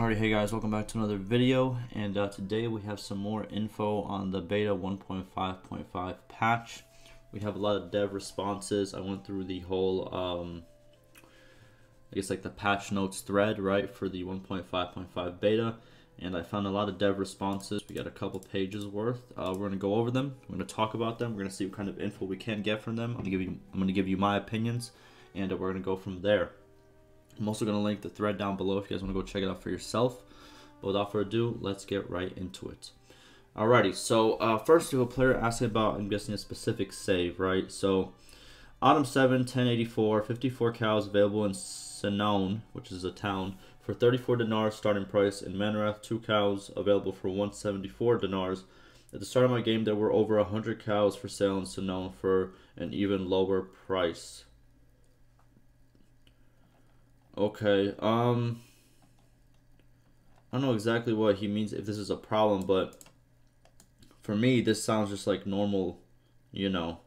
Alright, hey guys, welcome back to another video, and today we have some more info on the beta 1.5.5 patch. We have a lot of dev responses. I went through the whole, I guess like the patch notes thread, right, for the 1.5.5 beta, and I found a lot of dev responses. We got a couple pages worth. We're going to go over them. We're going to talk about them. We're going to see what kind of info we can get from them. I'm going to give you my opinions, and we're going to go from there. I'm also going to link the thread down below if you guys want to go check it out for yourself. But without further ado, let's get right into it. Alrighty, so first we have a player asking about, I'm guessing, a specific save, right? So, Autumn 7, 1084, 54 cows available in Sinon, which is a town, for 34 dinars starting price. In Manrath, 2 cows available for 174 dinars. At the start of my game, there were over 100 cows for sale in Sinon for an even lower price. Okay, I don't know exactly what he means, if this is a problem, but for me, this sounds just like normal, you know,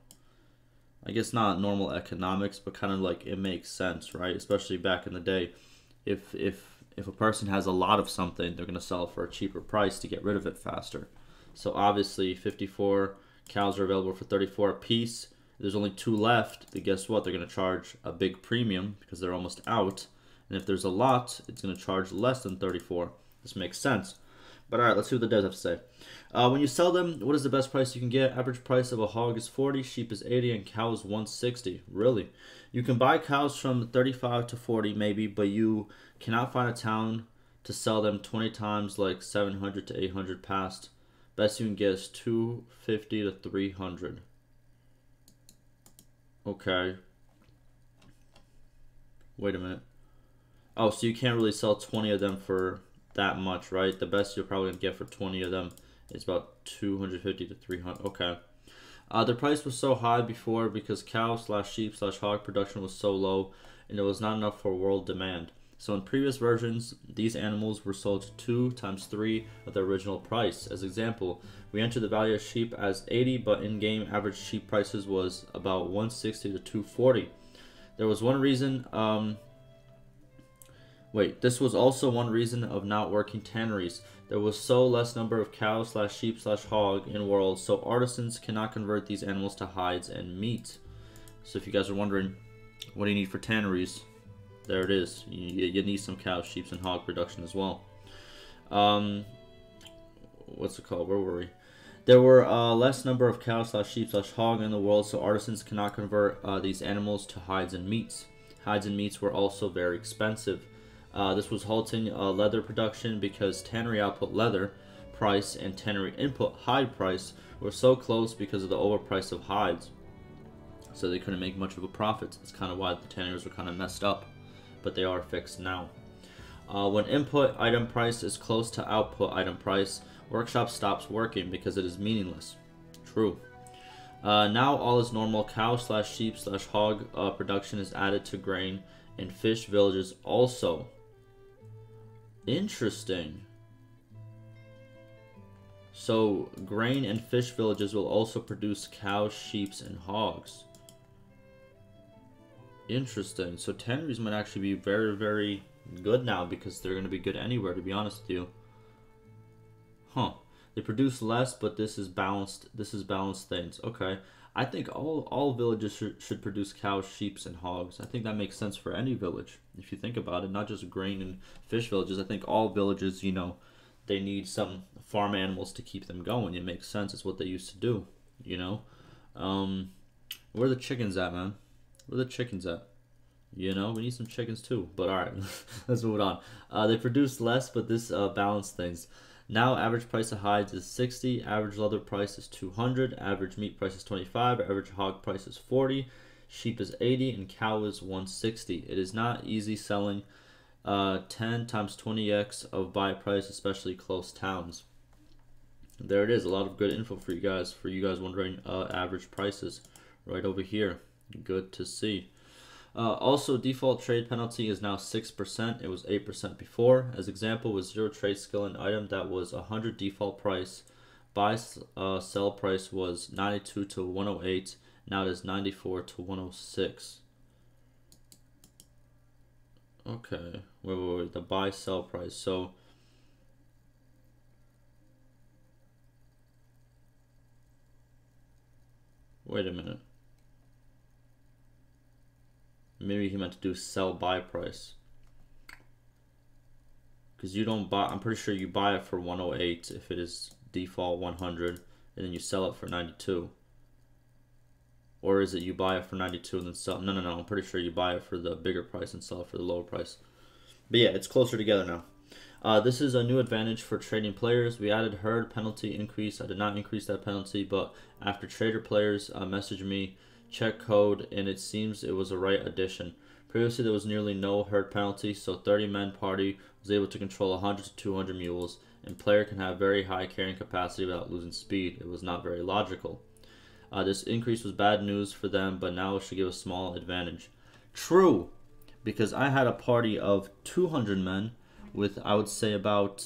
I guess not normal economics, but kind of like it makes sense, right? Especially back in the day, if a person has a lot of something, they're going to sell it for a cheaper price to get rid of it faster. So obviously, 54 cows are available for 34 a piece. There's only 2 left, but guess what? They're going to charge a big premium because they're almost out. And if there's a lot, it's going to charge less than 34. This makes sense. But alright, let's see what the devs have to say. When you sell them, what is the best price you can get? Average price of a hog is 40, sheep is 80, and cow is 160. Really? You can buy cows from 35 to 40 maybe, but you cannot find a town to sell them 20 times, like 700 to 800 past. Best you can get is 250 to 300. Okay. Wait a minute. Oh, so you can't really sell 20 of them for that much, right? The best you're probably going to get for 20 of them is about 250 to 300. Okay. The price was so high before because cow/sheep/hog production was so low and it was not enough for world demand. So in previous versions, these animals were sold 2 times 3 of the original price. As example, we entered the value of sheep as 80, but in-game average sheep prices was about 160 to 240. There was one reason, this was also one reason of not working tanneries. There was so less number of cow/sheep/hog in world, so artisans cannot convert these animals to hides and meat. So if you guys are wondering, what do you need for tanneries? There it is. You need some cow, sheep, and hog production as well. What's it called? Where were we? There were less number of cow/sheep/hog in the world, so artisans cannot convert these animals to hides and meats. Hides and meats were also very expensive. This was halting leather production because tannery output leather price and tannery input hide price were so close because of the overprice of hides. So they couldn't make much of a profit. That's kind of why the tanneries were kind of messed up, but they are fixed now. When input item price is close to output item price, workshop stops working because it is meaningless. True. Now all is normal. Cow/sheep/hog production is added to grain and fish villages also. Interesting. So grain and fish villages will also produce cows, sheep, and hogs. Interesting. So tanneries might actually be very, very good now because they're going to be good anywhere, to be honest with you. Huh. They produce less, but this is balanced. This is balanced things. Okay. I think all villages should produce cows, sheep, and hogs. I think that makes sense for any village, if you think about it. Not just grain and fish villages. I think all villages, you know, they need some farm animals to keep them going. It makes sense. It's what they used to do, you know. Where are the chickens at, man? Where are the chickens at? You know, we need some chickens too. But alright, let's move on. They produce less, but this balanced things. Now average price of hides is 60, average leather price is 200, average meat price is 25, average hog price is 40, sheep is 80, and cow is 160. It is not easy selling 10 times 20x of buy price, especially close towns. There it is, a lot of good info for you guys wondering average prices right over here. Good to see. Also, default trade penalty is now 6%. It was 8% before. As example, with 0 trade skill an item that was 100 default price, buy sell price was 92 to 108. Now it is 94 to 106. Okay, wait, the buy sell price. So Wait a minute. Maybe he meant to do sell buy price. Because you don't buy, I'm pretty sure you buy it for 108 if it is default 100, and then you sell it for 92. Or is it you buy it for 92 and then sell? No, I'm pretty sure you buy it for the bigger price and sell it for the lower price. But yeah, it's closer together now. This is a new advantage for trading players. We added herd penalty increase. I did not increase that penalty, but after trader players messaged me, check code, and it seems it was a right addition. Previously, there was nearly no herd penalty, so 30-man party was able to control 100 to 200 mules, and player can have very high carrying capacity without losing speed. It was not very logical. This increase was bad news for them, but now it should give a small advantage. True, because I had a party of 200 men with, I would say, about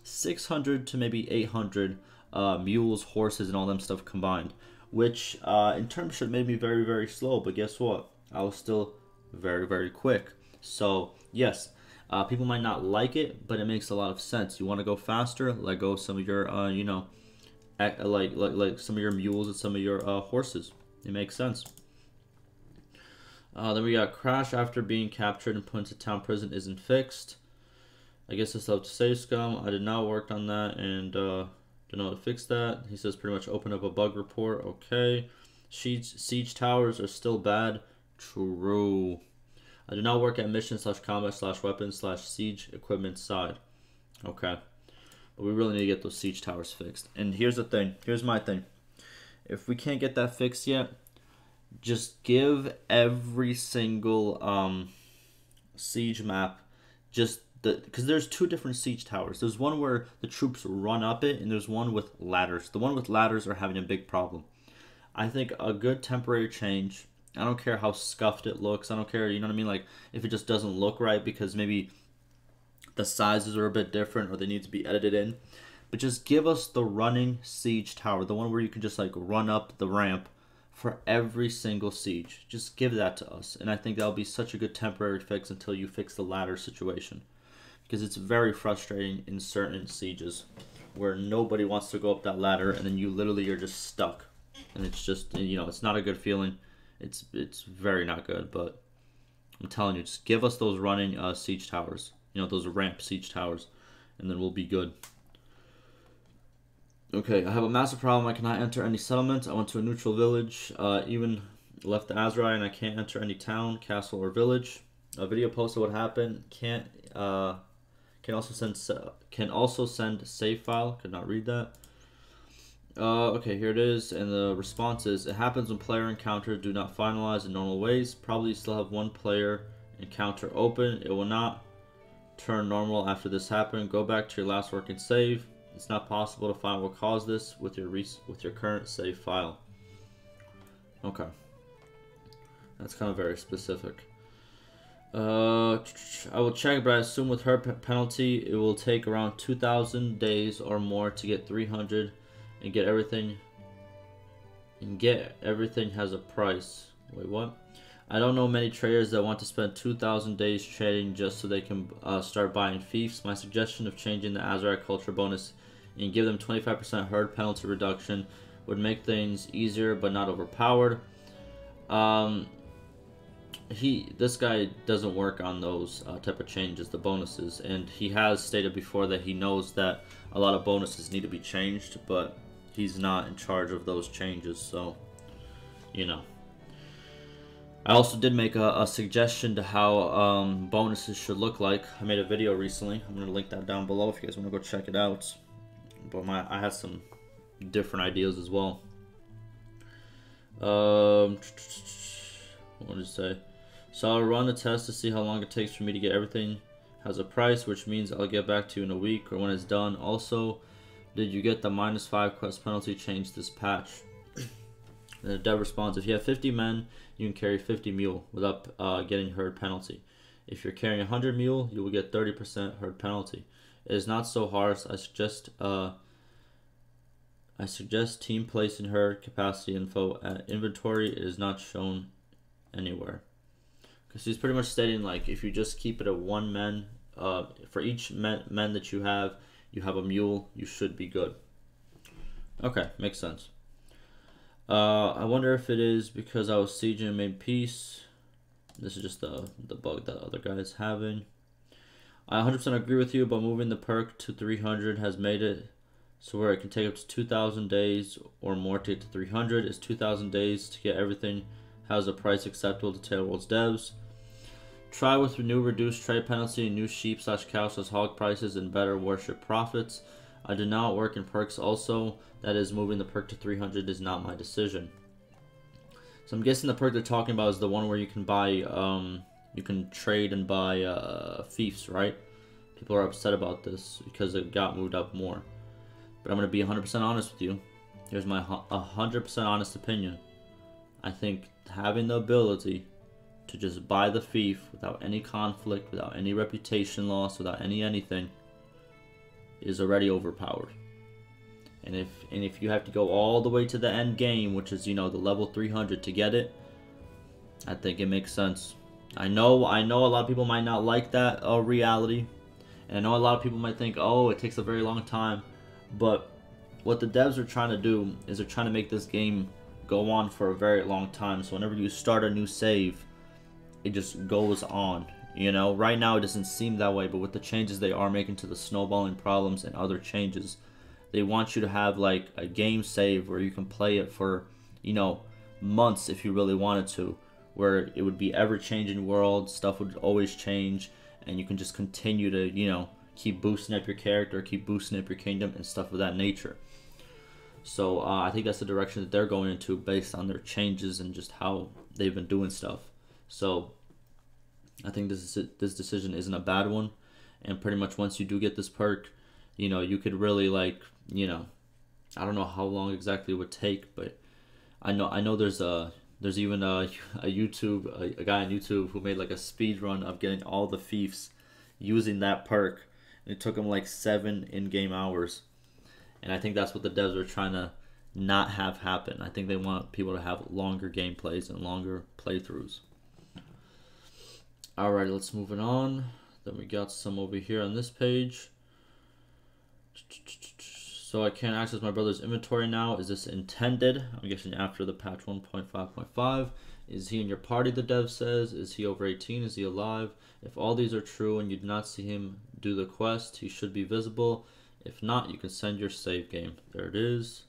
600 to maybe 800 mules, horses, and all them stuff combined, which in terms should made me very, very slow, but guess what? I was still very, very quick. So, yes, people might not like it, but it makes a lot of sense. You want to go faster, let go of some of your, you know, like some of your mules and some of your horses. It makes sense. Then we got crash after being captured and put into town prison isn't fixed. I guess it's up to Save Scum. I did not work on that and don't know how to fix that. He says pretty much open up a bug report. Okay. Siege towers are still bad. True. I do not work at mission / combat / weapon / siege equipment side. Okay. But we really need to get those siege towers fixed. And here's the thing. Here's my thing. If we can't get that fixed yet, just give every single siege map just because there's two different siege towers. There's one where the troops run up it, and there's one with ladders. The one with ladders are having a big problem. I think a good temporary change. I don't care how scuffed it looks. I don't care, you know what I mean? Like, if it just doesn't look right because maybe the sizes are a bit different or they need to be edited in. But just give us the running siege tower, the one where you can just like run up the ramp for every single siege. Just give that to us. And I think that'll be such a good temporary fix until you fix the ladder situation. Because it's very frustrating in certain sieges where nobody wants to go up that ladder and then you literally are just stuck. And it's just, you know, it's not a good feeling. It's very not good, but I'm telling you, just give us those running siege towers. You know, those ramp siege towers, and then we'll be good. Okay, I have a massive problem. I cannot enter any settlement. I went to a neutral village, even left the Azrai, and I can't enter any town, castle, or village. A video posted what happened. Can also send save file. Could not read that. Okay, here it is, and the response is, it happens when player encounters do not finalize in normal ways. Probably still have one player encounter open. It will not turn normal after this happened. Go back to your last working save. It's not possible to find what caused this with your current save file. Okay, that's kind of very specific. I will check, but I assume with her penalty, it will take around 2,000 days or more to get 300 and get everything. Has a price. Wait, what? I don't know many traders that want to spend 2,000 days trading just so they can start buying fiefs. My suggestion of changing the Azrai culture bonus and give them 25% herd penalty reduction would make things easier but not overpowered. This guy doesn't work on those type of changes, the bonuses, and he has stated before that he knows that a lot of bonuses need to be changed, but he's not in charge of those changes, so, you know. I also did make a suggestion to how bonuses should look like. I made a video recently. I'm going to link that down below if you guys want to go check it out. But I had some different ideas as well. What did it say? So I'll run a test to see how long it takes for me to get everything. Has a price, which means I'll get back to you in a week or when it's done. Also, did you get the -5 quest penalty change this patch? The dev responds, if you have 50 men, you can carry 50 mule without getting herd penalty. If you're carrying 100 mule, you will get 30% herd penalty. It is not so harsh. I suggest team placing herd capacity info at inventory. It is not shown anywhere. Because he's pretty much stating, like, if you just keep it at 1 man, for each men that you have a mule, you should be good. Okay, makes sense. I wonder if it is because I was sieging and made peace. This is just the bug that other guys having. I 100% agree with you, but moving the perk to 300 has made it so where it can take up to 2,000 days or more to get to 300. Is 2,000 days to get everything? How's the price acceptable to Tailworld's devs? Try with new reduced trade penalty, new sheep/cow/hog prices, and better worship profits. I do not work in perks also. That is, moving the perk to 300 is not my decision. So I'm guessing the perk they're talking about is the one where you can buy, you can trade and buy fiefs, right? People are upset about this because it got moved up more. But I'm going to be 100% honest with you. Here's my 100% honest opinion. I think having the ability to just buy the fief without any conflict, without any reputation loss, without anything, is already overpowered. And if you have to go all the way to the end game, which is, you know, the level 300 to get it, I think it makes sense. I know a lot of people might not like that reality, and I know a lot of people might think, oh, it takes a very long time. But what the devs are trying to do is they're trying to make this game go on for a very long time. So whenever you start a new save, it just goes on. You know, right now it doesn't seem that way, but with the changes they are making to the snowballing problems and other changes, they want you to have like a game save where you can play it for, you know, months if you really wanted to, where it would be ever-changing world, stuff would always change, and you can just continue to, you know, keep boosting up your character, keep boosting up your kingdom and stuff of that nature. So I think that's the direction that they're going into based on their changes and just how they've been doing stuff. So I think this decision isn't a bad one, and pretty much once you do get this perk, you know, you could really, like, you know, I don't know how long exactly it would take, but I know there's even a guy on YouTube who made like a speed run of getting all the fiefs using that perk, and it took him like 7 in-game hours. And I think that's what the devs are trying to not have happen. I think they want people to have longer gameplays and longer playthroughs. Alright, let's move it on. Then we got some over here on this page. So I can't access my brother's inventory now. Is this intended? I'm guessing after the patch 1.5.5. Is he in your party, the dev says? Is he over 18? Is he alive? If all these are true and you do not see him do the quest, he should be visible. If not, you can send your save game. There it is.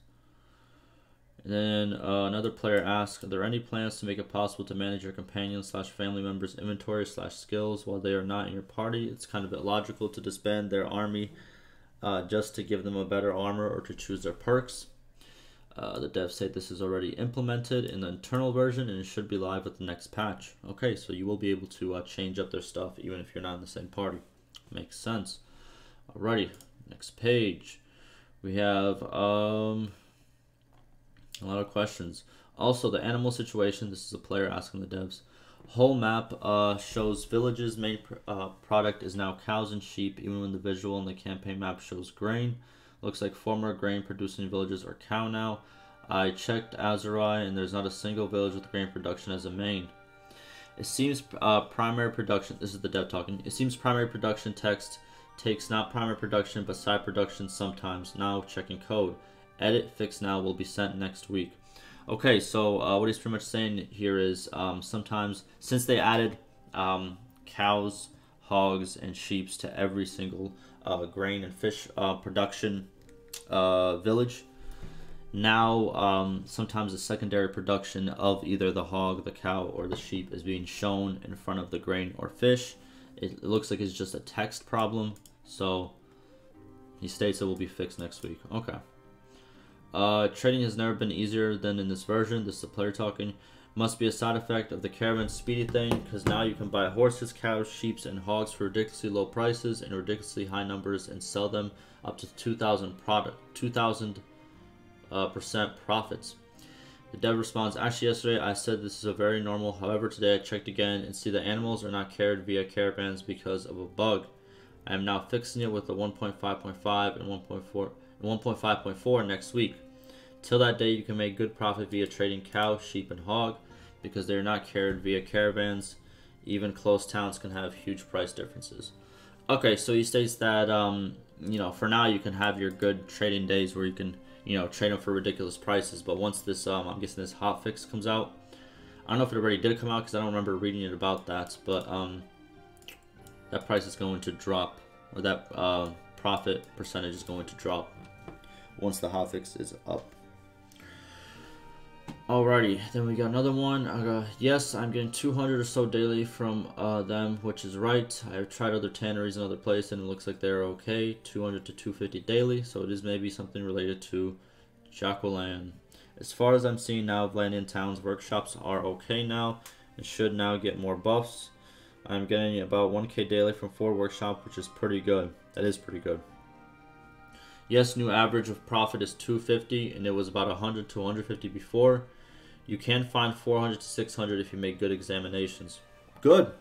And then another player asks, are there any plans to make it possible to manage your companion/family members' inventory/skills while they are not in your party? It's kind of illogical to disband their army just to give them a better armor or to choose their perks. The devs say this is already implemented in the internal version and it should be live with the next patch. Okay, so you will be able to change up their stuff even if you're not in the same party. Makes sense. Alrighty, next page. We have a lot of questions. Also, the animal situation. This is a player asking the devs. Whole map shows villages. Main product is now cows and sheep, even when the visual in the campaign map shows grain. Looks like former grain producing villages are cow now. I checked Azurai and there's not a single village with grain production as a main. It seems primary production, this is the dev talking, it seems primary production text takes not primary production but side production sometimes. Now checking code. Edit fix now will be sent next week. Okay, so what he's pretty much saying here is sometimes, since they added cows, hogs, and sheep to every single grain and fish production village, now sometimes the secondary production of either the hog, the cow, or the sheep is being shown in front of the grain or fish. It looks like it's just a text problem, so he states it will be fixed next week. Okay. Trading has never been easier than in this version. This is the player talking. Must be a side effect of the caravan speedy thing, because now you can buy horses, cows, sheep, and hogs for ridiculously low prices and ridiculously high numbers and sell them up to 2,000% profits. The dev responds, actually yesterday I said this is a very normal, however today I checked again and see the animals are not carried via caravans because of a bug. I am now fixing it with the 1.5.5 and 1.5.4 next week. Till that day, you can make good profit via trading cow, sheep, and hog because they are not carried via caravans. Even close towns can have huge price differences. Okay, so he states that, you know, for now you can have your good trading days where you can you know, trade them for ridiculous prices. But once this, I'm guessing this hotfix comes out, I don't know if it already did come out because I don't remember reading it about that. But that price is going to drop, or that profit percentage is going to drop once the hotfix is up. Alrighty, then we got another one. Yes, I'm getting 200 or so daily from them, which is right. I've tried other tanneries in other places, and it looks like they're okay. 200 to 250 daily, so it is maybe something related to Jacqueline. As far as I'm seeing now, Vlandian Town's workshops are okay now, and should now get more buffs. I'm getting about 1k daily from 4 workshops, which is pretty good. That is pretty good. Yes, new average of profit is 250, and it was about 100 to 150 before. You can find 400 to 600 if you make good examinations. Good.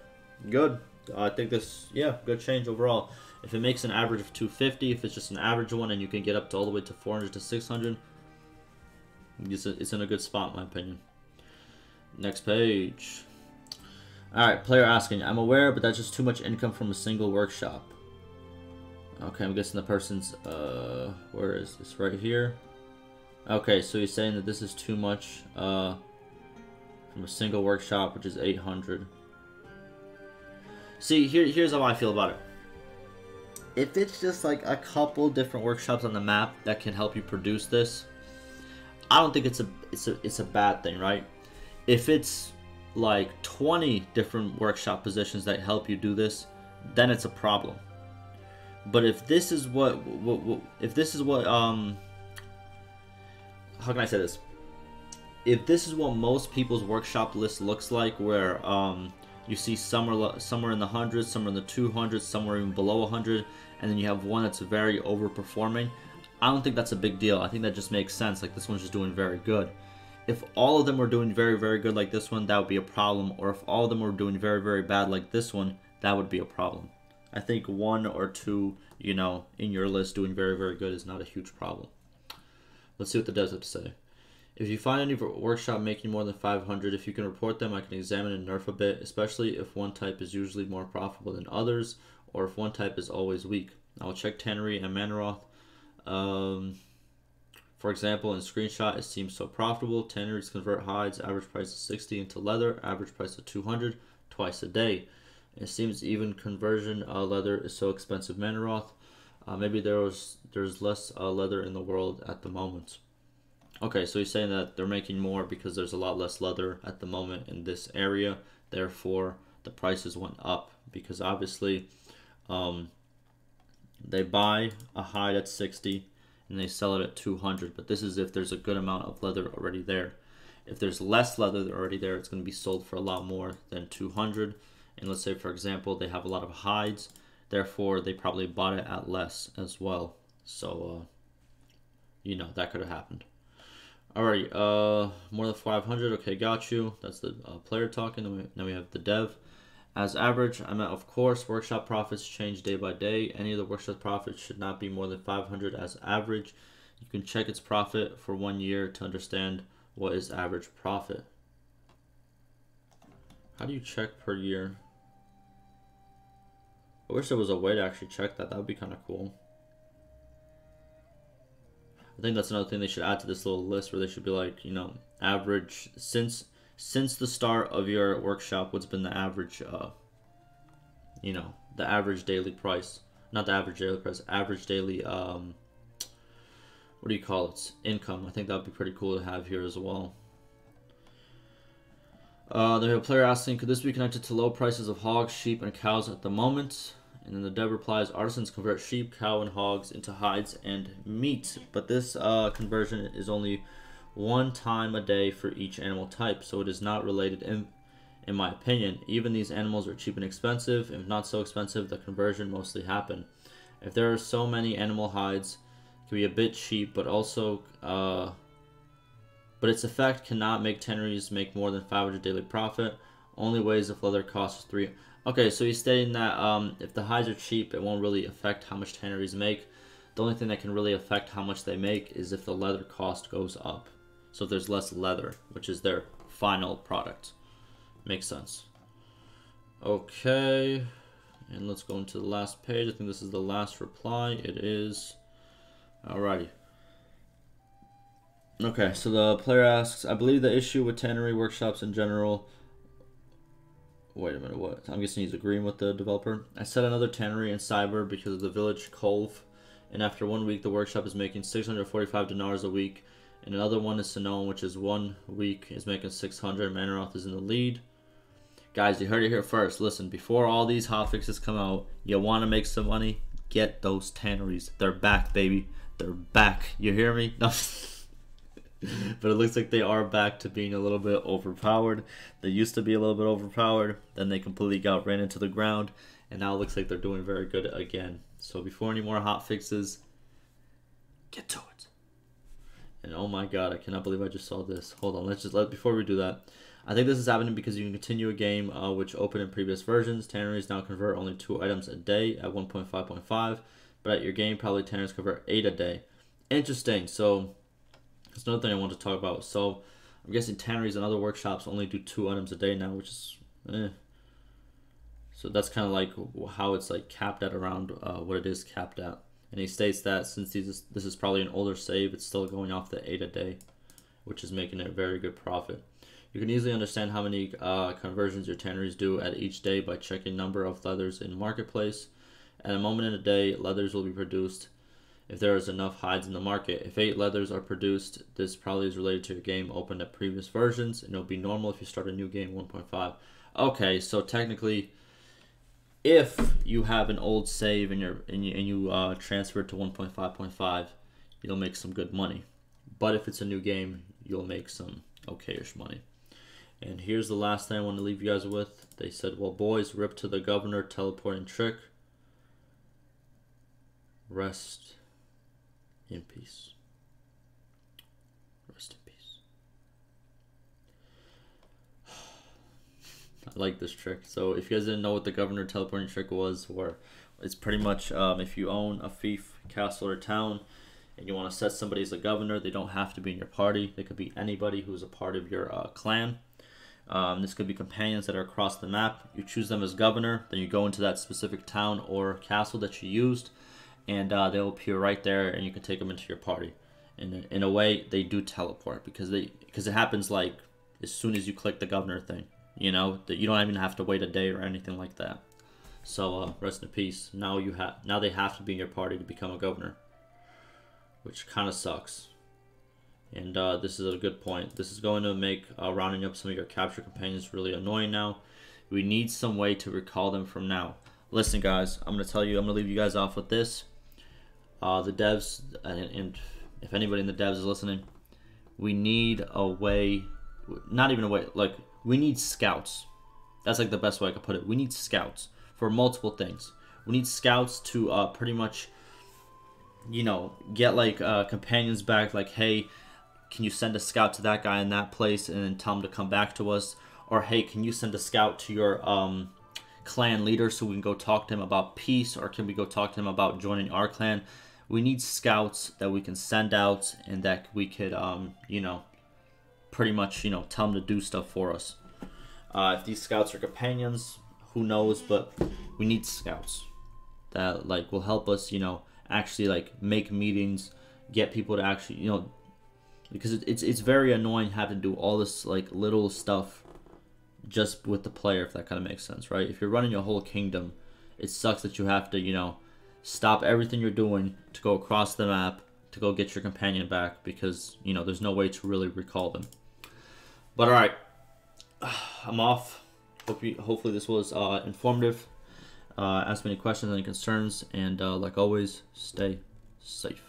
Good. I think this, yeah, good change overall. If it makes an average of 250, if it's just an average one, and you can get up to all the way to 400 to 600, it's in a good spot, in my opinion. Next page. Alright, player asking, I'm aware, but that's just too much income from a single workshop. Okay, I'm guessing the person's, where is this? Right here. Okay, so he's saying that this is too much, from a single workshop, which is 800. See, here's how I feel about it. If it's just like a couple different workshops on the map that can help you produce this, I don't think it's a bad thing, right? If it's like 20 different workshop positions that help you do this, then it's a problem. But if this is what how can I say this? If this is what most people's workshop list looks like, where you see somewhere in the hundreds, somewhere in the 200s, somewhere even below 100, and then you have one that's very overperforming, I don't think that's a big deal. I think that just makes sense. Like, this one's just doing very good. If all of them were doing very, very good like this one, that would be a problem. Or if all of them were doing very, very bad like this one, that would be a problem. I think 1 or 2, you know, in your list doing very, very good is not a huge problem. Let's see what the devs have to say. If you find any workshop making more than 500, if you can report them, I can examine and nerf a bit, especially if one type is usually more profitable than others, or if one type is always weak. I will check Tannery and Bannerlord. For example, in screenshot, it seems so profitable. Tanneries convert hides, average price is 60 into leather, average price of 200, twice a day. It seems even conversion leather is so expensive. Bannerlord. Maybe there's less leather in the world at the moment. Okay, so he's saying that they're making more because there's a lot less leather at the moment in this area. Therefore, the prices went up because obviously they buy a hide at 60 and they sell it at 200. But this is if there's a good amount of leather already there. If there's less leather already there, it's going to be sold for a lot more than 200. And let's say, for example, they have a lot of hides. Therefore, they probably bought it at less as well. So, you know, that could have happened. Alright, more than 500. Okay, got you. That's the player talking. Then we have the dev. As average, I meant, of course, workshop profits change day by day. Any of the workshop profits should not be more than 500 as average. You can check its profit for 1 year to understand what is average profit. How do you check per year? I wish there was a way to actually check that. That would be kind of cool. I think that's another thing they should add to this little list, where they should be like, you know, average since the start of your workshop, what's been the average, you know, the average daily price. Not the average daily price, average daily, what do you call it? Income. I think that would be pretty cool to have here as well. Then we have a player asking, could this be connected to low prices of hogs, sheep, and cows at the moment? And then the dev replies, artisans convert sheep, cow, and hogs into hides and meat. But this conversion is only 1 time a day for each animal type, so it is not related in my opinion. Even these animals are cheap and expensive. If not so expensive, the conversion mostly happen. If there are so many animal hides, it can be a bit cheap, but also... but its effect cannot make tanneries make more than 500 daily profit. Only ways if leather costs 3. Okay, so he's stating that if the hides are cheap, it won't really affect how much tanneries make. The only thing that can really affect how much they make is if the leather cost goes up. So if there's less leather, which is their final product. Makes sense. Okay, and let's go into the last page. I think this is the last reply. It is. Alrighty. Okay, so the player asks, I believe the issue with tannery workshops in general. Wait a minute, what? I'm guessing he's agreeing with the developer. I set another tannery in Cyber because of the village Cove, and after 1 week, the workshop is making 645 dinars a week, and another one is Sonoan, which is 1 week, is making 600. Manoroth is in the lead. Guys, you heard it here first. Listen, before all these hotfixes come out, you want to make some money? Get those tanneries. They're back, baby. They're back. You hear me? No. But it looks like they are back to being a little bit overpowered. They used to be a little bit overpowered, then they completely ran into the ground, and now it looks like they're doing very good again. So before any more hot fixes, get to it. And oh my god, I cannot believe I just saw this. Hold on, before we do that, I think this is happening because you can continue a game which opened in previous versions. Tanneries now convert only 2 items a day at 1.5.5, but at your game, probably tanneries convert 8 a day. Interesting. So that's another thing I want to talk about. So I'm guessing tanneries and other workshops only do 2 items a day now, which is So that's kind of like how it's like capped at around what it is capped at. And he states that since this is probably an older save, it's still going off the 8 a day, which is making it a very good profit. You can easily understand how many conversions your tanneries do at each day by checking number of leathers in marketplace. At a moment in a day, leathers will be produced if there is enough hides in the market. If 8 leathers are produced, this probably is related to your game opened at previous versions, and it'll be normal if you start a new game 1.5. Okay, so technically, if you have an old save and you transfer it to 1.5.5, you'll make some good money. But if it's a new game, you'll make some okay-ish money. And here's the last thing I want to leave you guys with. They said, well, boys, rip to the governor teleporting trick. Rest in peace. Rest in peace. I like this trick. So if you guys didn't know what the governor teleporting trick was, or it's pretty much if you own a fief, castle, or town, and you want to set somebody as a governor, they don't have to be in your party. They could be anybody who's a part of your clan. This could be companions that are across the map. You choose them as governor, then you go into that specific town or castle that you used, and they'll appear right there, and you can take them into your party. And in a way, they do teleport because it happens like as soon as you click the governor thing. You know that you don't even have to wait a day or anything like that. So rest in peace. Now they have to be in your party to become a governor, which kind of sucks. And this is a good point. This is going to make rounding up some of your capture companions really annoying now. We need some way to recall them from now. Listen, guys, I'm going to leave you guys off with this. The devs, and if anybody in the devs is listening, we need a way, not even a way, like, we need scouts. That's like the best way I could put it. We need scouts for multiple things. We need scouts to pretty much, you know, get like companions back, like, hey, can you send a scout to that guy in that place and then tell him to come back to us? Or, hey, can you send a scout to your clan leader so we can go talk to him about peace? Or can we go talk to him about joining our clan? We need scouts that we can send out and that we could, you know, pretty much, you know, tell them to do stuff for us. If these scouts are companions, who knows? But we need scouts that, like, will help us, you know, actually, like, make meetings, get people to actually, you know, because it's very annoying having to do all this, like, little stuff just with the player, if that kind of makes sense, right? If you're running your whole kingdom, it sucks that you have to, you know, stop everything you're doing to go across the map to go get your companion back because, you know, there's no way to really recall them. But all right, I'm off. Hopefully this was informative. Ask me any questions, any concerns, and like always, stay safe.